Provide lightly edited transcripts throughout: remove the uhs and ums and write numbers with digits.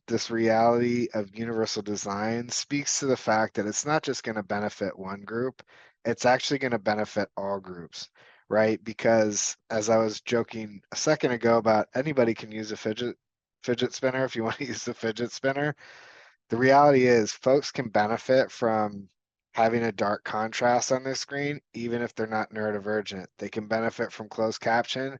this reality of universal design speaks to the fact that it's not just going to benefit one group, it's actually going to benefit all groups, right? Because as I was joking a second ago about anybody can use a fidget spinner if you want to use the fidget spinner. The reality is folks can benefit from having a dark contrast on their screen, even if they're not neurodivergent. They can benefit from closed caption,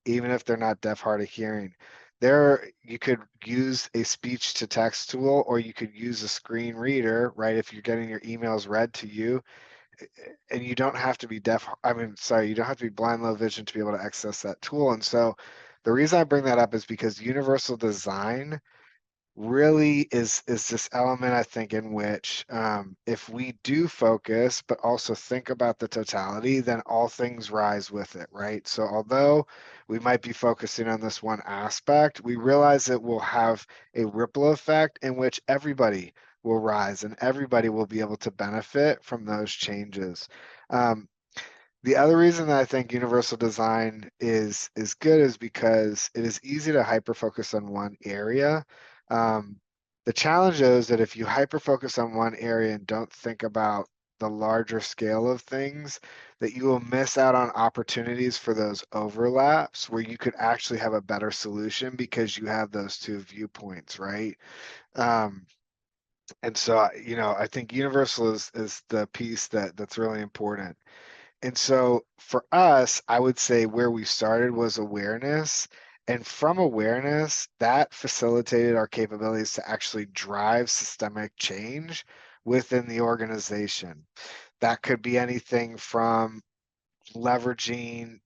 even if they're not deaf, hard of hearing. You could use a speech to text tool, or you could use a screen reader, right? If you're getting your emails read to you, and you don't have to be you don't have to be blind, low vision to be able to access that tool. And so the reason I bring that up is because universal design really is this element, I think, in which if we do focus, but also think about the totality, then all things rise with it, right? So although we might be focusing on this one aspect, we realize it will have a ripple effect in which everybody will rise and everybody will be able to benefit from those changes. Um, the other reason that I think universal design is good is because it is easy to hyper focus on one area. Um, the challenge is that if you hyper focus on one area and don't think about the larger scale of things, that you will miss out on opportunities for those overlaps where you could actually have a better solution because you have those two viewpoints, right? Um, and so, I think universal is the piece that's really important. And so for us, I would say where we started was awareness. And from awareness, that facilitated our capabilities to actually drive systemic change within the organization. That could be anything from leveraging,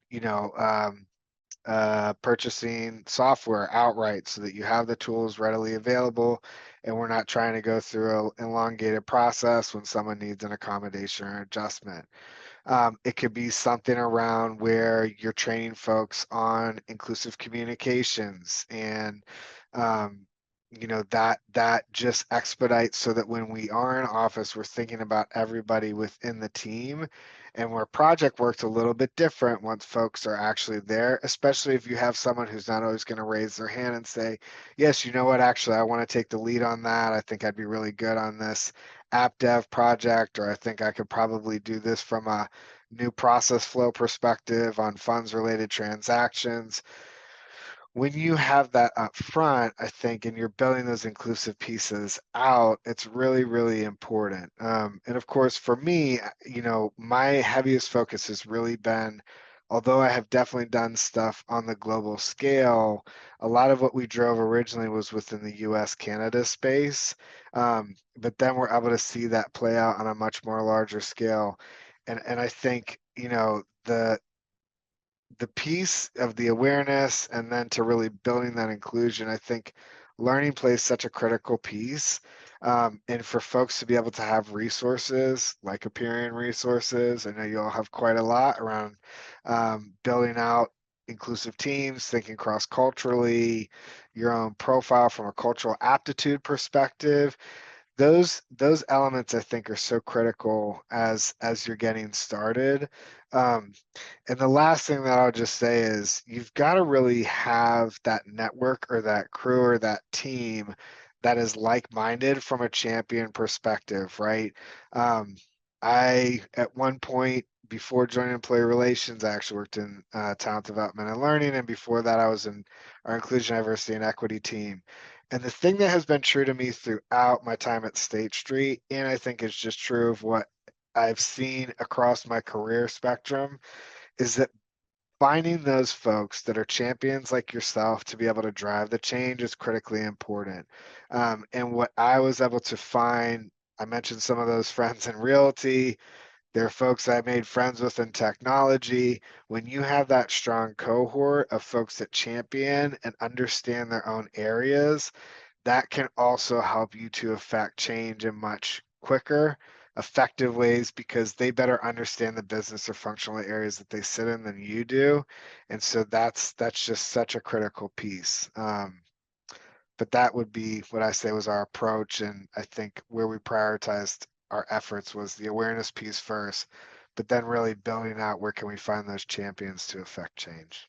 purchasing software outright so that you have the tools readily available and we're not trying to go through an elongated process when someone needs an accommodation or adjustment. It could be something around where you're training folks on inclusive communications and that just expedites so that when we are in office, we're thinking about everybody within the team, and where project work's a little bit different once folks are actually there, especially if you have someone who's not always going to raise their hand and say, yes, you know what, actually, I want to take the lead on that. I think I'd be really good on this app dev project, or I think I could probably do this from a new process flow perspective on funds related transactions. When you have that up front, I think, and you're building those inclusive pieces out, it's really, really important. And of course, for me, my heaviest focus has really been, although I have definitely done stuff on the global scale, a lot of what we drove originally was within the US Canada space. But then we're able to see that play out on a much more larger scale. And I think, the piece of the awareness and then to really building that inclusion, I think learning plays such a critical piece. And for folks to be able to have resources like Aperian resources, I know you all have quite a lot around building out inclusive teams, thinking cross-culturally, your own profile from a cultural aptitude perspective. Those elements I think are so critical as you're getting started. Um, and the last thing that I'll just say is you've got to really have that network or that crew or that team that is like-minded from a champion perspective, right? Um, at one point before joining employee relations, I actually worked in talent development and learning, and before that, I was in our inclusion, diversity, and equity team. And the thing that has been true to me throughout my time at State Street, and I think is just true of what I've seen across my career spectrum, is that finding those folks that are champions like yourself to be able to drive the change is critically important. And what I was able to find, I mentioned some of those friends in realty. There are folks I made friends with in technology. When you have that strong cohort of folks that champion and understand their own areas, that can also help you to affect change in much quicker, effective ways because they better understand the business or functional areas that they sit in than you do. And so that's just such a critical piece. But that would be what I say was our approach. And I think where we prioritized our efforts was the awareness piece first, but then really building out where can we find those champions to affect change.